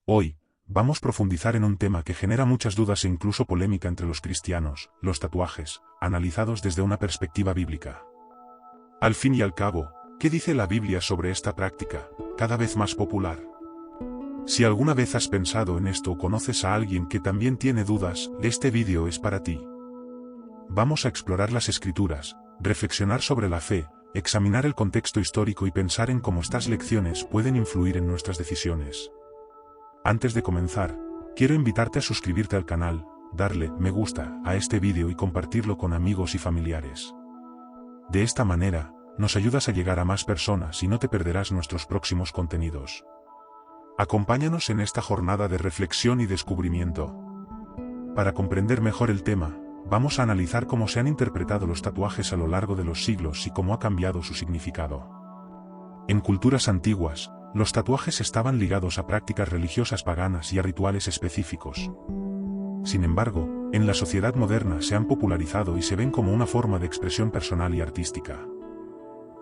Hoy, vamos a profundizar en un tema que genera muchas dudas e incluso polémica entre los cristianos, los tatuajes, analizados desde una perspectiva bíblica. Al fin y al cabo, ¿qué dice la Biblia sobre esta práctica, cada vez más popular? Si alguna vez has pensado en esto o conoces a alguien que también tiene dudas, este vídeo es para ti. Vamos a explorar las Escrituras, reflexionar sobre la fe, examinar el contexto histórico y pensar en cómo estas lecciones pueden influir en nuestras decisiones. Antes de comenzar, quiero invitarte a suscribirte al canal, darle me gusta a este vídeo y compartirlo con amigos y familiares. De esta manera, nos ayudas a llegar a más personas y no te perderás nuestros próximos contenidos. Acompáñanos en esta jornada de reflexión y descubrimiento. Para comprender mejor el tema, vamos a analizar cómo se han interpretado los tatuajes a lo largo de los siglos y cómo ha cambiado su significado. En culturas antiguas, los tatuajes estaban ligados a prácticas religiosas paganas y a rituales específicos. Sin embargo, en la sociedad moderna se han popularizado y se ven como una forma de expresión personal y artística.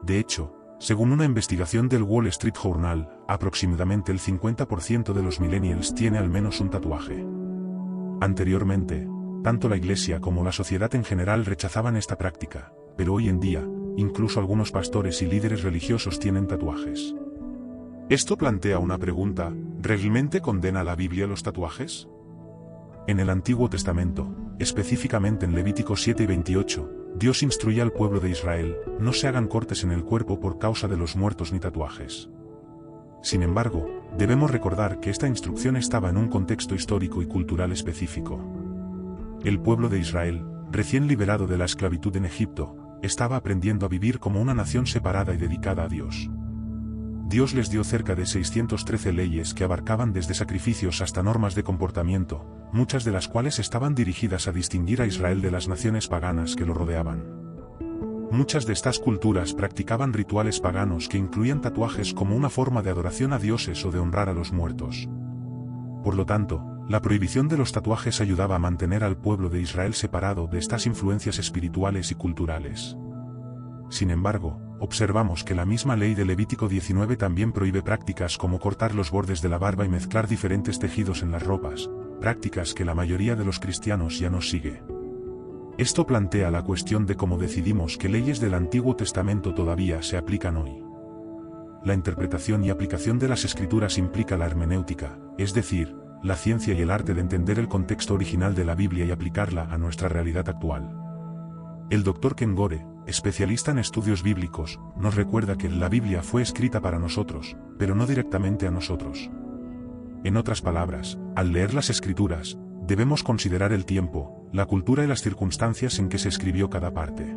De hecho, según una investigación del Wall Street Journal, aproximadamente el 50% de los millennials tiene al menos un tatuaje. Anteriormente, tanto la Iglesia como la sociedad en general rechazaban esta práctica, pero hoy en día, incluso algunos pastores y líderes religiosos tienen tatuajes. Esto plantea una pregunta: ¿realmente condena la Biblia los tatuajes? En el Antiguo Testamento, específicamente en Levítico 7 y 28, Dios instruye al pueblo de Israel: no se hagan cortes en el cuerpo por causa de los muertos ni tatuajes. Sin embargo, debemos recordar que esta instrucción estaba en un contexto histórico y cultural específico. El pueblo de Israel, recién liberado de la esclavitud en Egipto, estaba aprendiendo a vivir como una nación separada y dedicada a Dios. Dios les dio cerca de 613 leyes que abarcaban desde sacrificios hasta normas de comportamiento, muchas de las cuales estaban dirigidas a distinguir a Israel de las naciones paganas que lo rodeaban. Muchas de estas culturas practicaban rituales paganos que incluían tatuajes como una forma de adoración a dioses o de honrar a los muertos. Por lo tanto, la prohibición de los tatuajes ayudaba a mantener al pueblo de Israel separado de estas influencias espirituales y culturales. Sin embargo, observamos que la misma ley de Levítico 19 también prohíbe prácticas como cortar los bordes de la barba y mezclar diferentes tejidos en las ropas, prácticas que la mayoría de los cristianos ya no sigue. Esto plantea la cuestión de cómo decidimos qué leyes del Antiguo Testamento todavía se aplican hoy. La interpretación y aplicación de las Escrituras implica la hermenéutica, es decir, la ciencia y el arte de entender el contexto original de la Biblia y aplicarla a nuestra realidad actual. El Dr. Ken Gore, especialista en estudios bíblicos, nos recuerda que la Biblia fue escrita para nosotros, pero no directamente a nosotros. En otras palabras, al leer las Escrituras, debemos considerar el tiempo, la cultura y las circunstancias en que se escribió cada parte.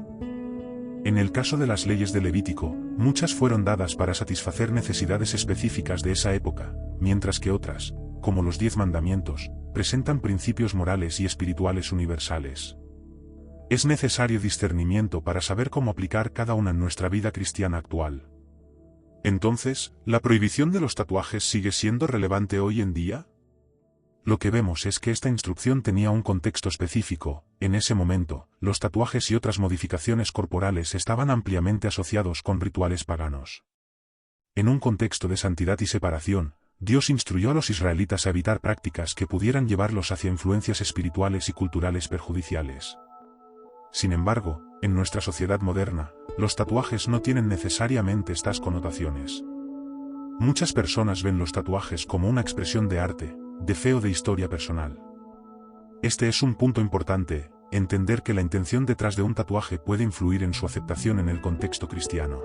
En el caso de las leyes de Levítico, muchas fueron dadas para satisfacer necesidades específicas de esa época, mientras que otras, como los 10 mandamientos, presentan principios morales y espirituales universales. Es necesario discernimiento para saber cómo aplicar cada una en nuestra vida cristiana actual. Entonces, ¿la prohibición de los tatuajes sigue siendo relevante hoy en día? Lo que vemos es que esta instrucción tenía un contexto específico. En ese momento, los tatuajes y otras modificaciones corporales estaban ampliamente asociados con rituales paganos. En un contexto de santidad y separación, Dios instruyó a los israelitas a evitar prácticas que pudieran llevarlos hacia influencias espirituales y culturales perjudiciales. Sin embargo, en nuestra sociedad moderna, los tatuajes no tienen necesariamente estas connotaciones. Muchas personas ven los tatuajes como una expresión de arte, de fe o de historia personal. Este es un punto importante: entender que la intención detrás de un tatuaje puede influir en su aceptación en el contexto cristiano.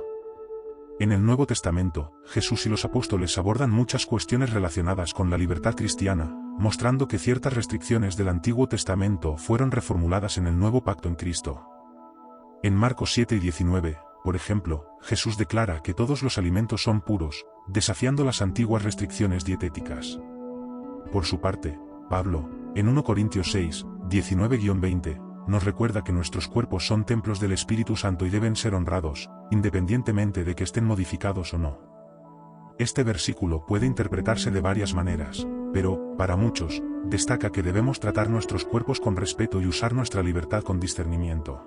En el Nuevo Testamento, Jesús y los apóstoles abordan muchas cuestiones relacionadas con la libertad cristiana, mostrando que ciertas restricciones del Antiguo Testamento fueron reformuladas en el Nuevo Pacto en Cristo. En Marcos 7 y 19, por ejemplo, Jesús declara que todos los alimentos son puros, desafiando las antiguas restricciones dietéticas. Por su parte, Pablo, en 1 Corintios 6, 19-20, nos recuerda que nuestros cuerpos son templos del Espíritu Santo y deben ser honrados, independientemente de que estén modificados o no. Este versículo puede interpretarse de varias maneras, pero, para muchos, destaca que debemos tratar nuestros cuerpos con respeto y usar nuestra libertad con discernimiento.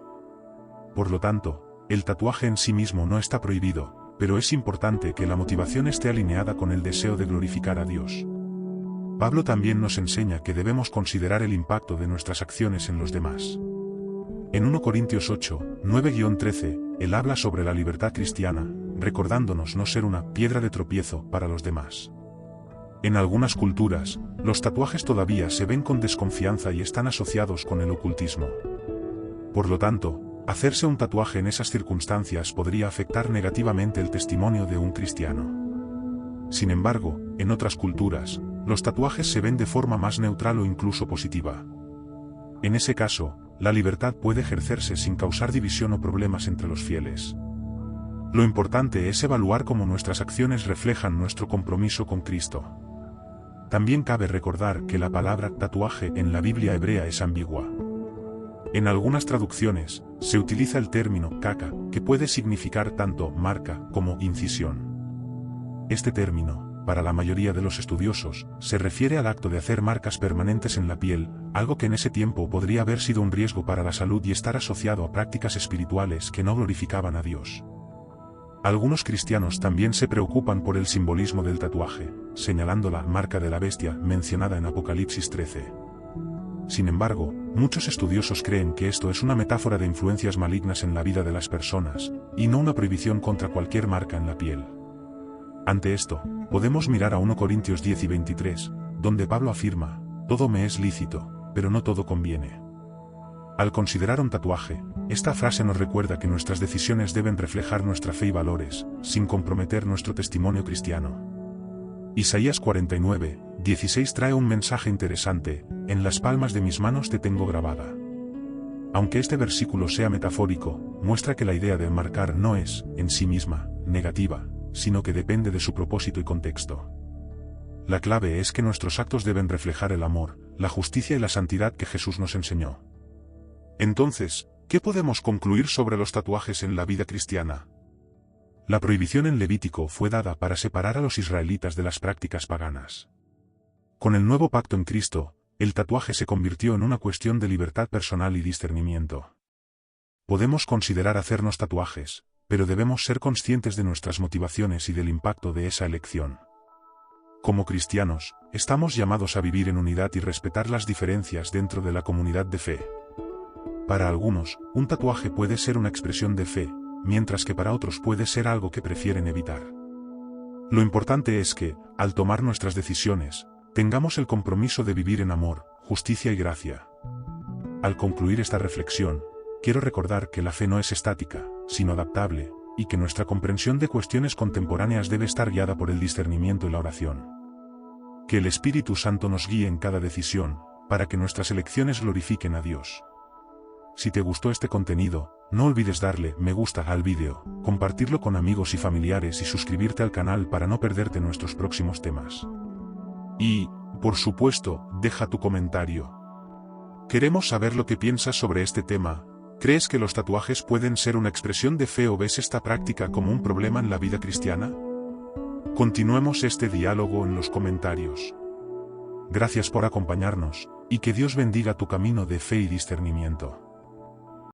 Por lo tanto, el tatuaje en sí mismo no está prohibido, pero es importante que la motivación esté alineada con el deseo de glorificar a Dios. Pablo también nos enseña que debemos considerar el impacto de nuestras acciones en los demás. En 1 Corintios 8, 9-13, él habla sobre la libertad cristiana, recordándonos no ser una piedra de tropiezo para los demás. En algunas culturas, los tatuajes todavía se ven con desconfianza y están asociados con el ocultismo. Por lo tanto, hacerse un tatuaje en esas circunstancias podría afectar negativamente el testimonio de un cristiano. Sin embargo, en otras culturas, los tatuajes se ven de forma más neutral o incluso positiva. En ese caso, la libertad puede ejercerse sin causar división o problemas entre los fieles. Lo importante es evaluar cómo nuestras acciones reflejan nuestro compromiso con Cristo. También cabe recordar que la palabra tatuaje en la Biblia hebrea es ambigua. En algunas traducciones, se utiliza el término caca, que puede significar tanto marca como incisión. Este término, para la mayoría de los estudiosos, se refiere al acto de hacer marcas permanentes en la piel, algo que en ese tiempo podría haber sido un riesgo para la salud y estar asociado a prácticas espirituales que no glorificaban a Dios. Algunos cristianos también se preocupan por el simbolismo del tatuaje, señalando la marca de la bestia mencionada en Apocalipsis 13. Sin embargo, muchos estudiosos creen que esto es una metáfora de influencias malignas en la vida de las personas, y no una prohibición contra cualquier marca en la piel. Ante esto, podemos mirar a 1 Corintios 10 y 23, donde Pablo afirma, todo me es lícito, pero no todo conviene. Al considerar un tatuaje, esta frase nos recuerda que nuestras decisiones deben reflejar nuestra fe y valores, sin comprometer nuestro testimonio cristiano. Isaías 49, 16 trae un mensaje interesante, en las palmas de mis manos te tengo grabada. Aunque este versículo sea metafórico, muestra que la idea de marcar no es, en sí misma, negativa, sino que depende de su propósito y contexto. La clave es que nuestros actos deben reflejar el amor, la justicia y la santidad que Jesús nos enseñó. Entonces, ¿qué podemos concluir sobre los tatuajes en la vida cristiana? La prohibición en Levítico fue dada para separar a los israelitas de las prácticas paganas. Con el nuevo pacto en Cristo, el tatuaje se convirtió en una cuestión de libertad personal y discernimiento. Podemos considerar hacernos tatuajes, pero debemos ser conscientes de nuestras motivaciones y del impacto de esa elección. Como cristianos, estamos llamados a vivir en unidad y respetar las diferencias dentro de la comunidad de fe. Para algunos, un tatuaje puede ser una expresión de fe, mientras que para otros puede ser algo que prefieren evitar. Lo importante es que, al tomar nuestras decisiones, tengamos el compromiso de vivir en amor, justicia y gracia. Al concluir esta reflexión, quiero recordar que la fe no es estática, sino adaptable, y que nuestra comprensión de cuestiones contemporáneas debe estar guiada por el discernimiento y la oración. Que el Espíritu Santo nos guíe en cada decisión, para que nuestras elecciones glorifiquen a Dios. Si te gustó este contenido, no olvides darle me gusta al vídeo, compartirlo con amigos y familiares y suscribirte al canal para no perderte nuestros próximos temas. Y, por supuesto, deja tu comentario. Queremos saber lo que piensas sobre este tema. ¿Crees que los tatuajes pueden ser una expresión de fe o ves esta práctica como un problema en la vida cristiana? Continuemos este diálogo en los comentarios. Gracias por acompañarnos, y que Dios bendiga tu camino de fe y discernimiento.